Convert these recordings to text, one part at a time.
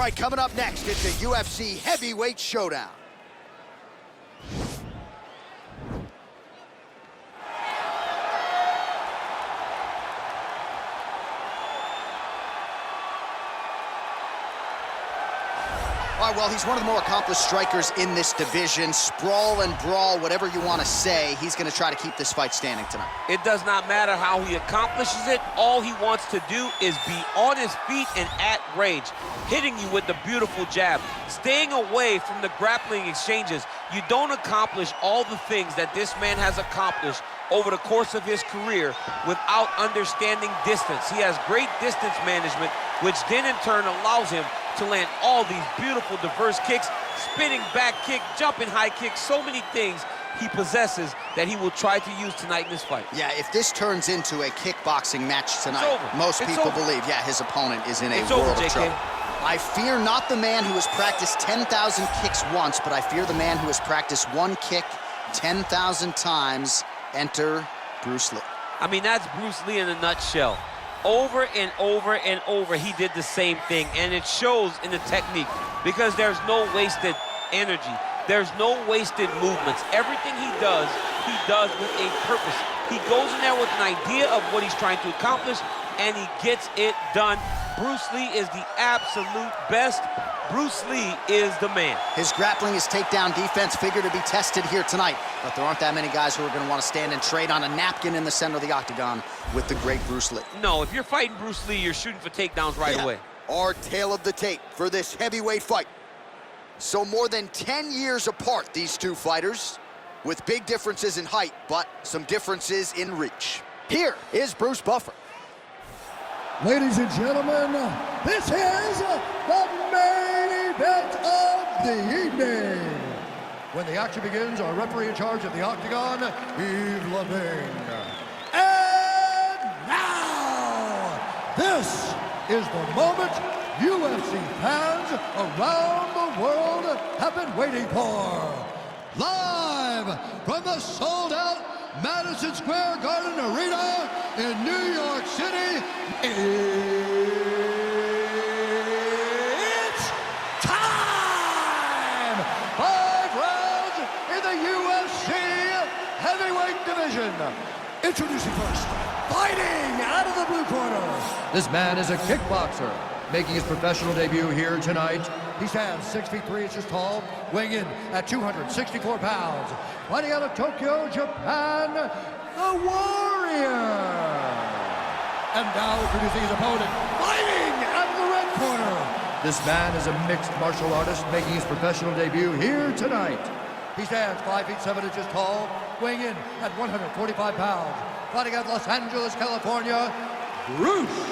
right, coming up next, it's a UFC heavyweight showdown. All right, well, he's one of the more accomplished strikers in this division. Sprawl and brawl, whatever you want to say, he's going to try to keep this fight standing tonight. It does not matter how he accomplishes it. All he wants to do is be on his feet and at range, hitting you with the beautiful jab, staying away from the grappling exchanges. You don't accomplish all the things that this man has accomplished over the course of his career without understanding distance. He has great distance management, which then in turn allows him to land all these beautiful, diverse kicks, spinning back kick, jumping high kick, so many things he possesses that he will try to use tonight in this fight. Yeah, if this turns into a kickboxing match tonight, most people believe, yeah, his opponent is in a world of trouble. I fear not the man who has practiced 10,000 kicks once, but I fear the man who has practiced one kick 10,000 times. Enter Bruce Lee. I mean, that's Bruce Lee in a nutshell. Over and over and over, he did the same thing, and it shows in the technique because there's no wasted energy. There's no wasted movements. Everything he does with a purpose. He goes in there with an idea of what he's trying to accomplish, and he gets it done. Bruce Lee is the absolute best. Bruce Lee is the man. His grappling, his takedown defense figure to be tested here tonight, but there aren't that many guys who are going to want to stand and trade on a napkin in the center of the octagon with the great Bruce Lee. No, if you're fighting Bruce Lee, you're shooting for takedowns right away. Our tale of the tape for this heavyweight fight. So more than 10 years apart, these two fighters, with big differences in height, but some differences in reach. Here is Bruce Buffer. Ladies and gentlemen, this is the main event of the evening. When the action begins, our referee in charge of the octagon, Yves Lavigne. And now, this is the moment UFC fans around the world have been waiting for. Live from the sold-out Madison Square Garden Arena in New York City, it's time! 5 rounds in the UFC heavyweight division. Introducing first, fighting out of the blue corner. This man is a kickboxer, making his professional debut here tonight. He stands 6 feet 3 inches tall, weighing in at 264 pounds. Fighting out of Tokyo, Japan, the Warrior. And now introducing his opponent, fighting out of the red corner. This man is a mixed martial artist, making his professional debut here tonight. He stands 5 feet 7 inches tall, weighing in at 145 pounds. Fighting out of Los Angeles, California, Bruce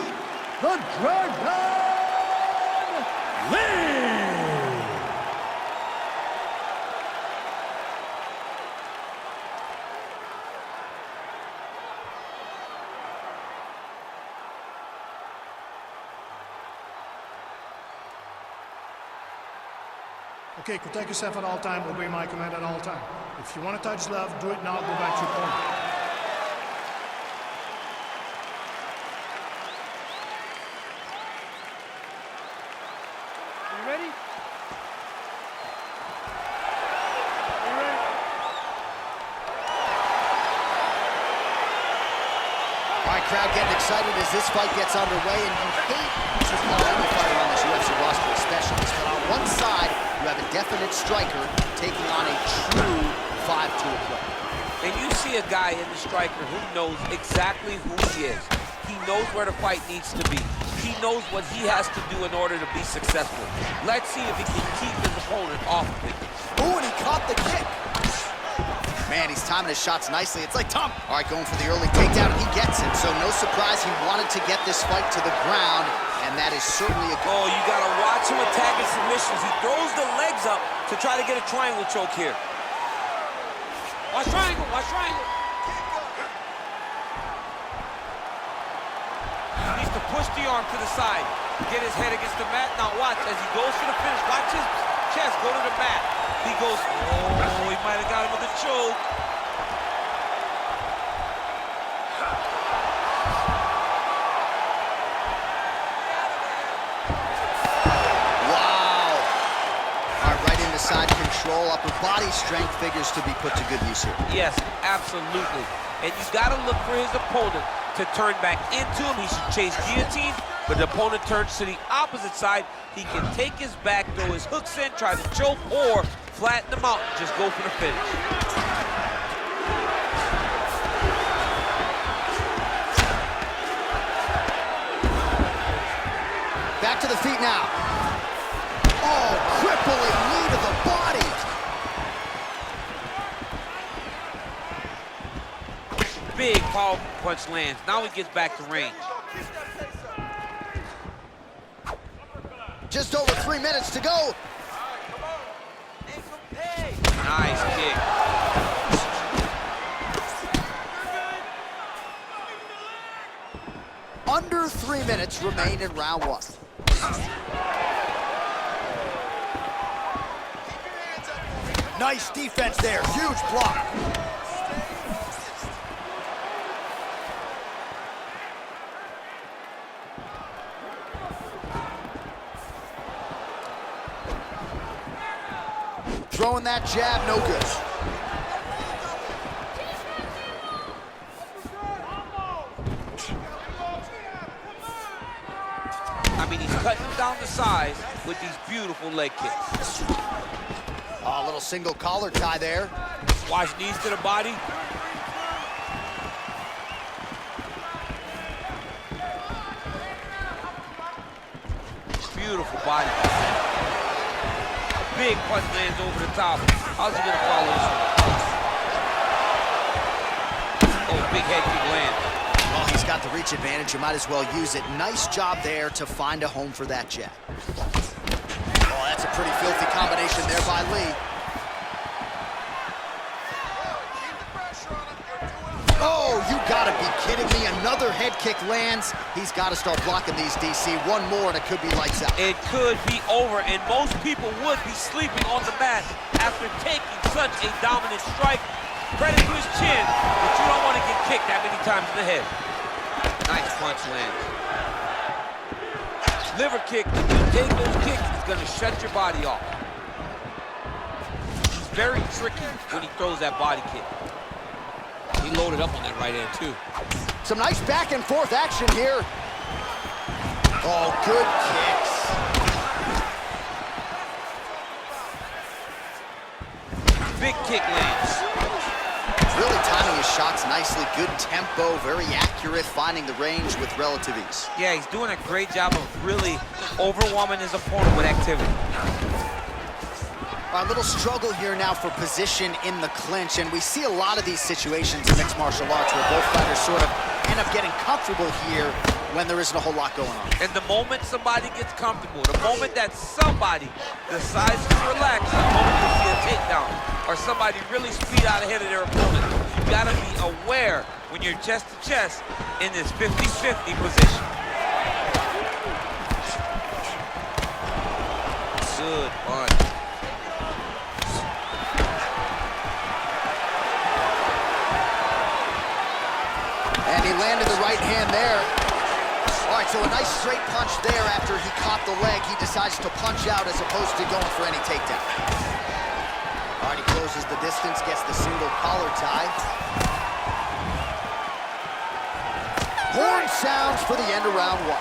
the Dragon Lee! Okay, protect yourself at all time, obey my command at all time. If you want to touch left, do it now, go back to your corner. You ready? You ready? All right, crowd getting excited as this fight gets underway, and you hate just about every fighter on this UFC roster, especially. But on one side, you have a definite striker taking on a true 5-2 player. And you see a guy in the striker who knows exactly who he is. He knows where the fight needs to be. He knows what he has to do in order to be successful. Let's see if he can keep his opponent off of it. Ooh, and he caught the kick. Man, he's timing his shots nicely. It's like Tom. All right, going for the early takedown, and he gets it. So no surprise he wanted to get this fight to the ground, and that is certainly a good... Oh, you got to watch him attacking submissions. He throws the legs up to try to get a triangle choke here. Watch triangle, watch triangle. He needs to push the arm to the side, get his head against the mat. Now watch, as he goes for the finish, watch his chest go to the mat. He goes, oh, he might have got him with a choke. control, upper body strength figures to be put to good use here. Yes, absolutely. And you got to look for his opponent to turn back into him. He should chase guillotine, but the opponent turns to the opposite side. He can take his back, throw his hooks in, try to choke, or flatten him out and just go for the finish. Back to the feet now. Oh, crippling knee to the body. Big powerful punch lands. Now he gets back to range. Just over 3 minutes to go. Nice kick. Under 3 minutes remain in round one. Nice defense there, huge block. Throwing that jab, no good. I mean, he's cutting him down the size with these beautiful leg kicks. Oh, a little single collar tie there. Watch knees to the body. Beautiful body. Big punch lands over the top. How's he gonna follow this? Oh, big head kick lands. Oh, he's got the reach advantage. You might as well use it. Nice job there to find a home for that jab. Oh, that's a pretty filthy combination there by Lee. Oh, you gotta be kidding me. Another head kick lands. He's gotta start blocking these, DC. One more and it could be lights out. It could be over, and most people would be sleeping on the mat after taking such a dominant strike. Credit to his chin, but you don't want to get kicked that many times in the head. Nice punch lands. Liver kick, if you take those kicks, it's going to shut your body off. He's very tricky when he throws that body kick. He loaded up on that right hand, too. Some nice back and forth action here. Oh, good kicks. Big kick lands. Really timing his shots nicely. Good tempo, very accurate, finding the range with relative ease. Yeah, he's doing a great job of really overwhelming his opponent with activity. A little struggle here now for position in the clinch, and we see a lot of these situations in mixed martial arts where both fighters sort of end up getting comfortable here when there isn't a whole lot going on. And the moment somebody gets comfortable, the moment that somebody decides to relax, the moment you see a takedown, or somebody really speed out ahead of their opponent, you gotta be aware when you're chest to chest in this 50-50 position. Good punch. And he landed the right hand there. All right, so a nice straight punch there after he caught the leg. He decides to punch out as opposed to going for any takedown. All right, he closes the distance, gets the single collar tie. Horn sounds for the end of round one.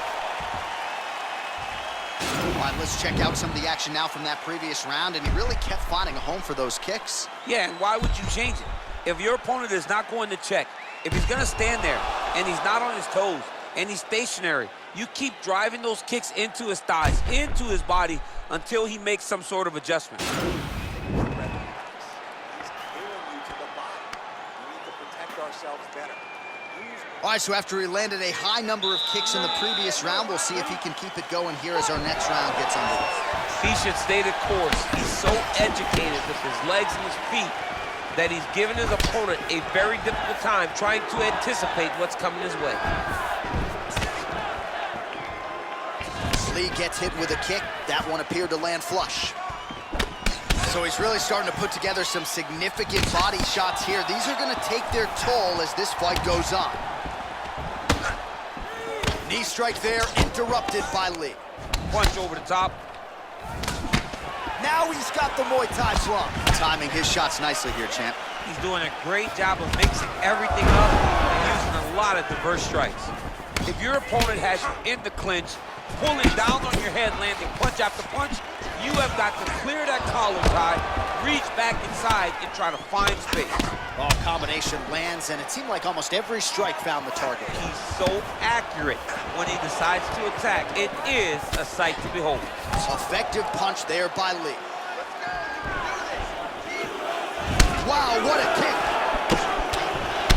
All right, let's check out some of the action now from that previous round, and he really kept finding a home for those kicks. Yeah, and why would you change it? If your opponent is not going to check, if he's gonna stand there and he's not on his toes and he's stationary, you keep driving those kicks into his thighs, into his body until he makes some sort of adjustment. All right, so after he landed a high number of kicks in the previous round, we'll see if he can keep it going here as our next round gets underway. He should stay the course. He's so educated with his legs and his feet that he's given his opponent a very difficult time trying to anticipate what's coming his way. Lee gets hit with a kick. That one appeared to land flush. So he's really starting to put together some significant body shots here. These are going to take their toll as this fight goes on. Knee strike there, interrupted by Lee. Punch over the top. Now he's got the Muay Thai slump. Timing his shots nicely here, champ. He's doing a great job of mixing everything up and using a lot of diverse strikes. If your opponent has you in the clinch, pulling down on your head, landing punch after punch, you have got to clear that collar tie, reach back inside, and try to find space. Oh, combination lands, and it seemed like almost every strike found the target. He's so accurate when he decides to attack. It is a sight to behold. Effective punch there by Lee. Wow, what a kick.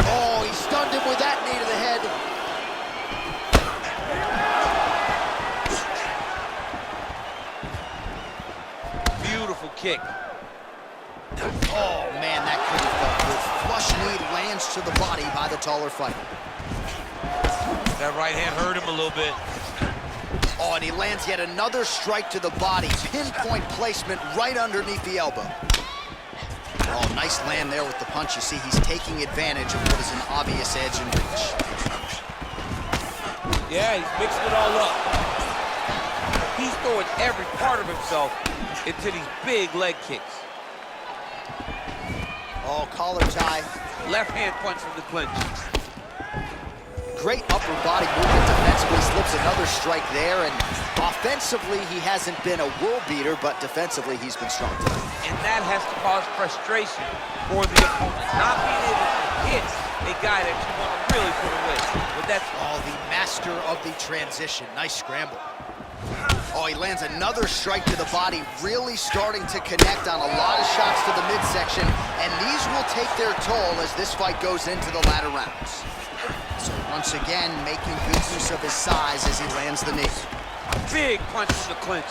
Oh, he stunned him with that knee to the head. Beautiful kick. Oh, man, that could have felt good. Flush knee lands to the body by the taller fighter. That right hand hurt him a little bit. Oh, and he lands yet another strike to the body. Pinpoint placement right underneath the elbow. Oh, nice land there with the punch. You see, he's taking advantage of what is an obvious edge and reach. Yeah, he's mixing it all up. He's throwing every part of himself into these big leg kicks. Oh, collar tie. Left hand punch from the clinch. Great upper body movement defensively. Slips another strike there, and offensively, he hasn't been a world beater, but defensively, he's been strong tonight. And that has to cause frustration for the opponent. Not being able to hit a guy that you want to really put away. But that's the master of the transition. Nice scramble. Oh, he lands another strike to the body, really starting to connect on a lot of shots to the midsection, and these will take their toll as this fight goes into the latter rounds. So once again, making good use of his size as he lands the knee. big punch from the clinch.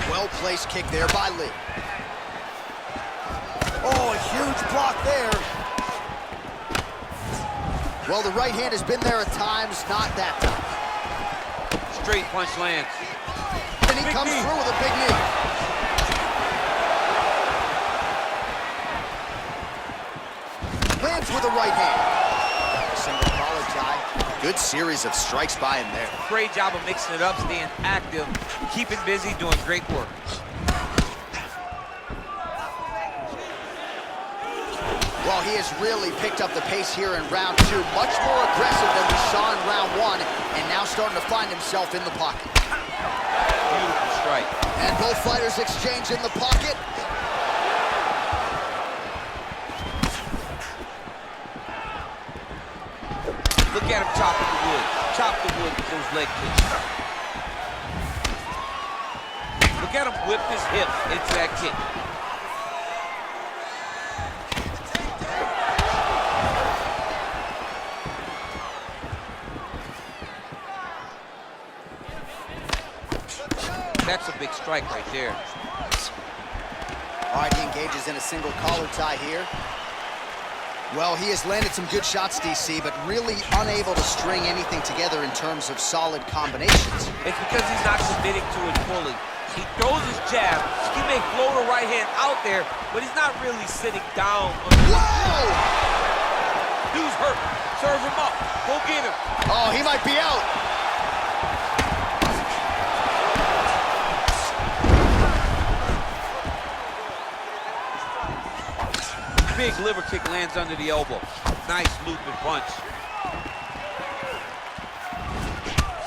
Well-placed kick there by Lee. Oh, a huge block there. Well, the right hand has been there at times, not that time. Straight punch lands. And he comes through with a big knee. Lands with a right hand. Single collar tie. Good series of strikes by him there. Great job of mixing it up, staying active, keeping busy, doing great work. Well, he has really picked up the pace here in round two. Much more aggressive than we saw in round one, and now starting to find himself in the pocket. Beautiful strike. And both fighters exchange in the pocket. Look at him chopping the wood. Chop the wood with those leg kicks. Look at him whip his hip into that kick. That's a big strike right there. All right, he engages in a single collar tie here. Well, he has landed some good shots, DC, but really unable to string anything together in terms of solid combinations. It's because he's not committing to it fully. He throws his jab. He may float a right hand out there, but he's not really sitting down. Whoa! Dude's hurt. Serve him up. Go get him. Oh, he might be out. Big liver kick lands under the elbow. Nice looping punch.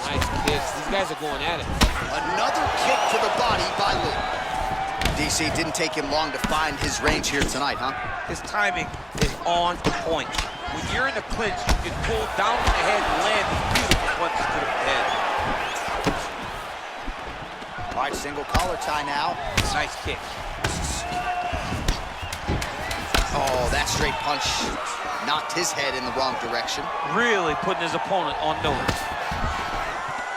Nice kicks. These guys are going at it. Another kick to the body by Lee. DC didn't take him long to find his range here tonight, huh? His timing is on point. When you're in the clinch, you can pull down on the head and land these beautiful punches to the head. All right, single collar tie now. Nice kick. Oh, that straight punch knocked his head in the wrong direction. Really putting his opponent on notice.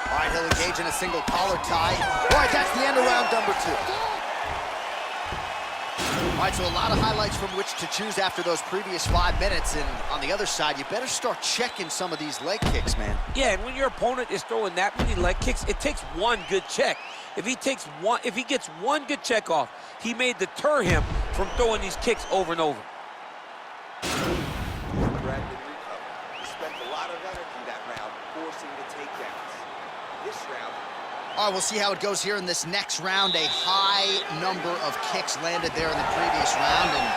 All right, he'll engage in a single collar tie. All right, that's the end of round number two. All right, so a lot of highlights from which to choose after those previous 5 minutes. And on the other side, you better start checking some of these leg kicks, man. Yeah, and when your opponent is throwing that many leg kicks, it takes one good check. If he gets one good check off, he may deter him from throwing these kicks over and over. Brandon recovered. He spent a lot of energy that round forcing the takedowns. This round, All right, we'll see how it goes here in this next round. A high number of kicks landed there in the previous round, and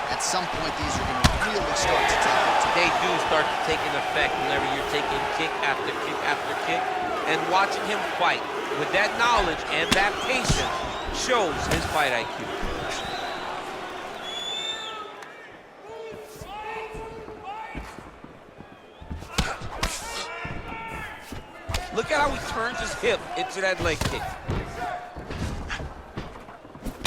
at some point, these are going to really start to take it. They do start to take an effect whenever you're taking kick after kick after kick, and watching him fight with that knowledge and that patience shows his fight IQ. Look at how he turns his hip into that leg kick.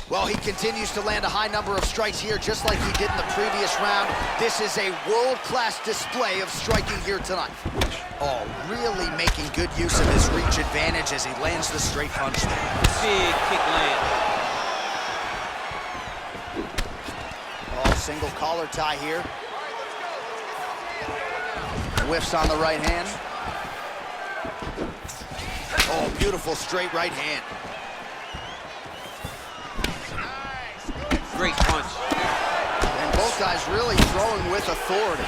Well, he continues to land a high number of strikes here, just like he did in the previous round. This is a world-class display of striking here tonight. Oh, really making good use of his reach advantage as he lands the straight punch. Big kick land. Oh, single collar tie here. Whiffs on the right hand. Oh, beautiful straight right hand. Great punch. And both guys really throwing with authority.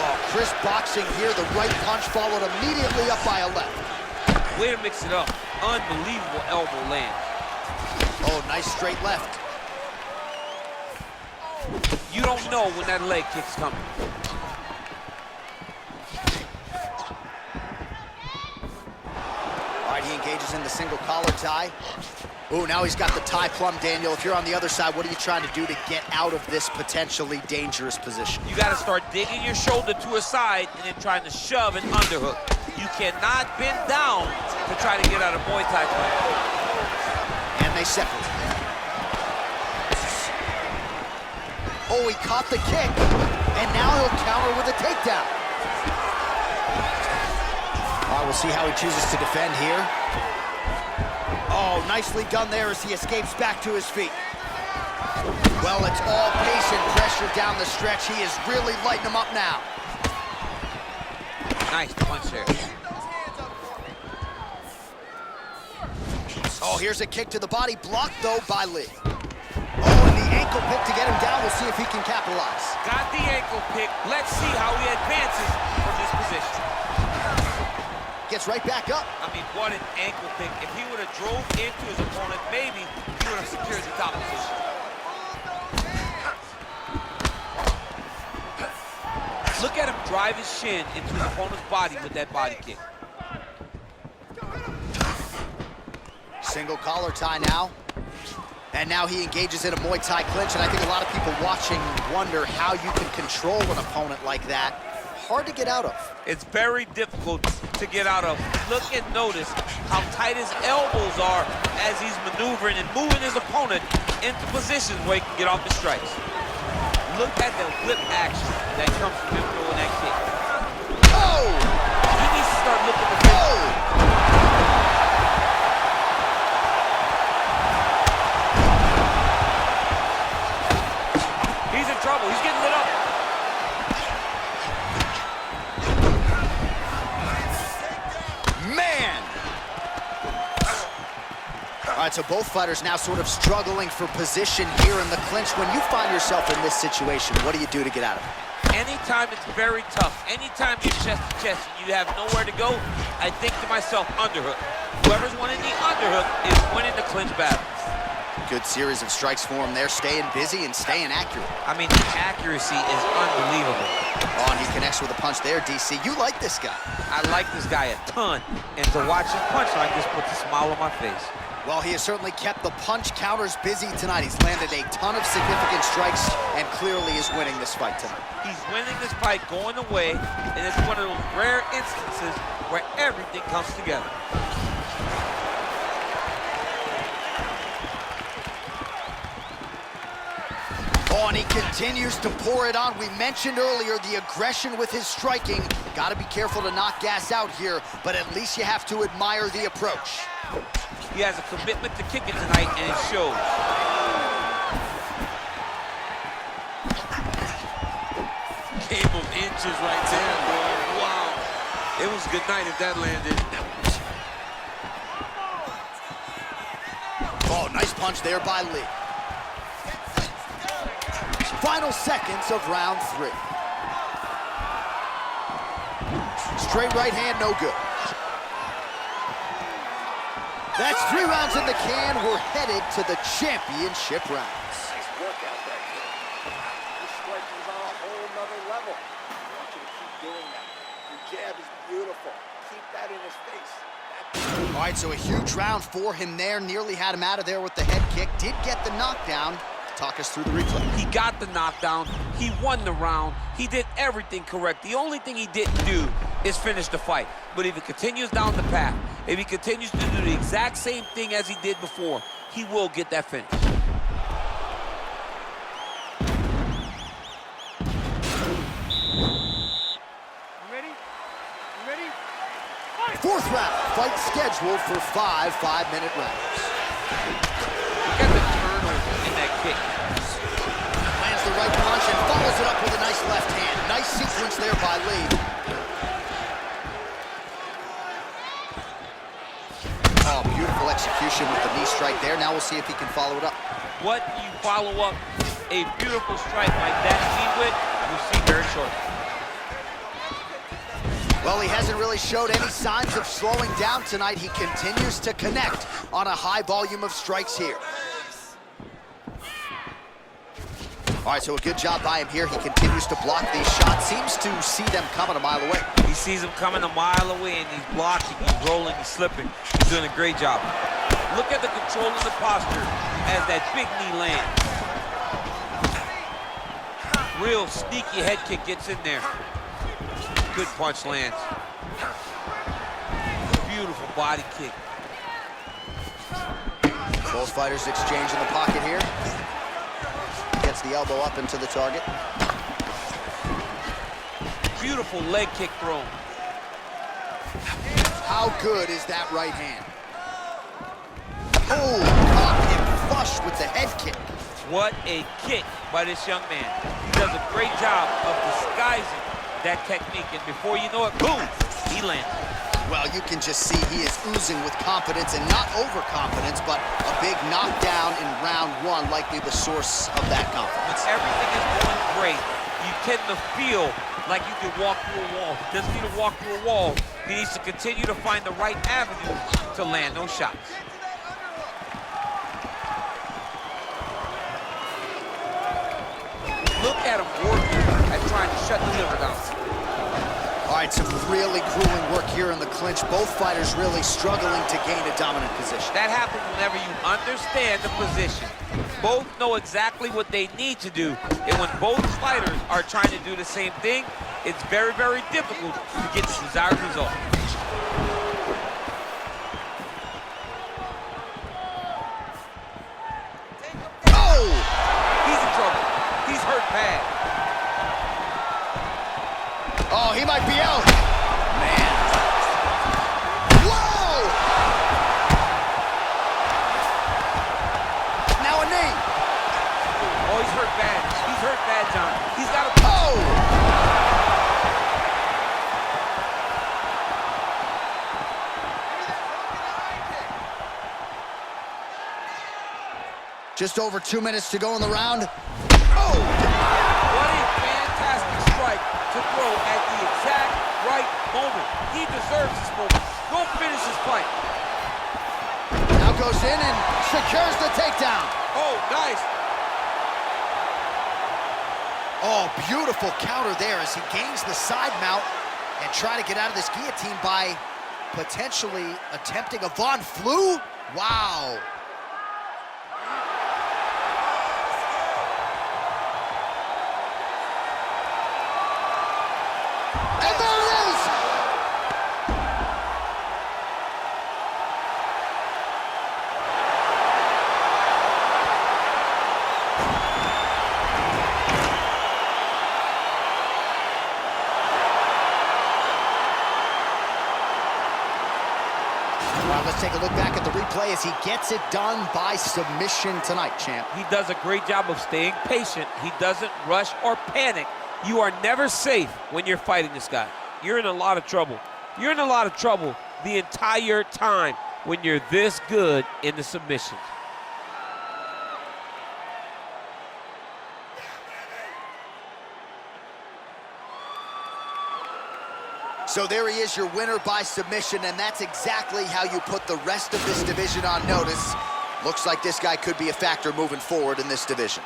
Oh, crisp boxing here. The right punch followed immediately up by a left. Way to mix it up. Unbelievable elbow land. Oh, nice straight left. You don't know when that leg kick's coming. He engages in the single collar tie. Oh, now he's got the tie plum, Daniel. If you're on the other side, what are you trying to do to get out of this potentially dangerous position? You got to start digging your shoulder to a side and then trying to shove an underhook. You cannot bend down to try to get out of Muay Thai play. And they separate. Oh, he caught the kick, and now he'll counter with a takedown. All right, we'll see how he chooses to defend here. Oh, nicely done there as he escapes back to his feet. Well, it's all pace and pressure down the stretch. He is really lighting him up now. Nice punch there. Oh, here's a kick to the body, blocked though by Lee. Oh, and the ankle pick to get him down. We'll see if he can capitalize. Got the ankle pick. Let's see how he advances from this position. Gets right back up. I mean, what an ankle pick. If he would have drove into his opponent, maybe he would have secured the top position. Look at him drive his shin into his opponent's body with that body kick. Single collar tie now. And now he engages in a Muay Thai clinch, and I think a lot of people watching wonder how you can control an opponent like that. Hard to get out of. It's very difficult to get out of. Look and notice how tight his elbows are as he's maneuvering and moving his opponent into positions where he can get off the strikes. Look at the whip action that comes from him throwing that kick. Oh! He needs to start looking for He's in trouble. He's getting lit up. All right, so both fighters now sort of struggling for position here in the clinch. When you find yourself in this situation, what do you do to get out of it? Anytime it's very tough, anytime you're chest to chest and you have nowhere to go, I think to myself, underhook. Whoever's winning the underhook is winning the clinch battle. Good series of strikes for him there, staying busy and staying accurate. I mean, the accuracy is unbelievable. Oh, and he connects with a punch there, DC. You like this guy. I like this guy a ton, and to watch him punch like this puts a smile on my face. Well, he has certainly kept the punch counters busy tonight. He's landed a ton of significant strikes and clearly is winning this fight tonight. He's winning this fight going away, and it's one of those rare instances where everything comes together. Oh, and he continues to pour it on. We mentioned earlier the aggression with his striking. Got to be careful to not gas out here, but at least you have to admire the approach. He has a commitment to kicking tonight, and it shows. Game of inches right there, boy. Wow. It was a good night if that landed. Oh, nice punch there by Lee. Final seconds of round 3. Straight right hand, no good. That's 3 rounds in the can. We're headed to the championship rounds. Nice workout that kid. This strike is on a whole nother level. I want you to keep doing that. Your jab is beautiful. Keep that in his face. All right, so a huge round for him there. Nearly had him out of there with the head kick. Did get the knockdown. Talk us through the replay. He got the knockdown. He won the round. He did everything correct. The only thing he didn't do is finish the fight. But if he continues down the path, if he continues to do the exact same thing as he did before, he will get that finish. Fourth round, fight scheduled for 5 5-minute rounds. Look at the turnover in that kick. Lands the right punch and follows it up with a nice left hand. Nice sequence there by Lee. Oh, beautiful execution with the knee strike there. Now we'll see if he can follow it up. What you follow up a beautiful strike like that knee with, you'll see very shortly. Well, he hasn't really showed any signs of slowing down tonight. He continues to connect on a high volume of strikes here. All right, so a good job by him here. He continues to block these shots. Seems to see them coming a mile away. He sees them coming a mile away, and he's blocking, he's rolling, he's slipping. He's doing a great job. Look at the control of the posture as that big knee lands. Real sneaky head kick gets in there. Good punch lands. Beautiful body kick. Both fighters exchange in the pocket here. Gets the elbow up into the target. Beautiful leg kick thrown. How good is that right hand? Oh, caught him flush with the head kick. What a kick by this young man. He does a great job of disguising that technique, and before you know it, boom, he lands. Well, you can just see he is oozing with confidence, and not overconfidence, but a big knockdown in round 1, likely the source of that confidence. When everything is going great, you tend to feel like you can walk through a wall. He doesn't need to walk through a wall. He needs to continue to find the right avenue to land those shots. Look at him working at trying to shut the liver down. All right, some really grueling work here in the clinch. Both fighters really struggling to gain a dominant position. That happens whenever you understand the position. Both know exactly what they need to do, and when both fighters are trying to do the same thing, it's very, very difficult to get the desired result. Oh! He's in trouble. He's hurt bad. Oh, he might be out. Man. Whoa! Now a knee. Oh, he's hurt bad. He's hurt bad, John. He's got a... Oh! Just over 2 minutes to go in the round. Oh! What a fantastic strike to throw at the exact right moment. He deserves this moment. Go finish his fight. Now goes in and secures the takedown. Oh, nice. Oh, beautiful counter there as he gains the side mount and try to get out of this guillotine by potentially attempting a Von Flue. Wow. And there it is! All right, let's take a look back at the replay as he gets it done by submission tonight, champ. He does a great job of staying patient. He doesn't rush or panic. You are never safe when you're fighting this guy. You're in a lot of trouble. You're in a lot of trouble the entire time when you're this good in the submissions. So there he is, your winner by submission, and that's exactly how you put the rest of this division on notice. Looks like this guy could be a factor moving forward in this division.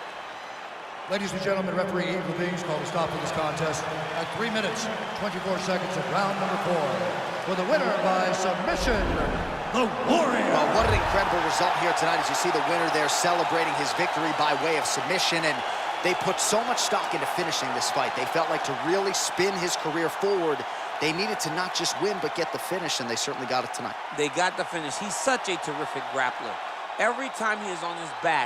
Ladies and gentlemen, referee Eagle Beans called a stop to this contest at 3 minutes, 24 seconds of round number 4. For the winner by submission, the Warrior. Well, what an incredible result here tonight as you see the winner there celebrating his victory by way of submission, and they put so much stock into finishing this fight. They felt like to really spin his career forward, they needed to not just win, but get the finish, and they certainly got it tonight. They got the finish. He's such a terrific grappler. Every time he is on his back,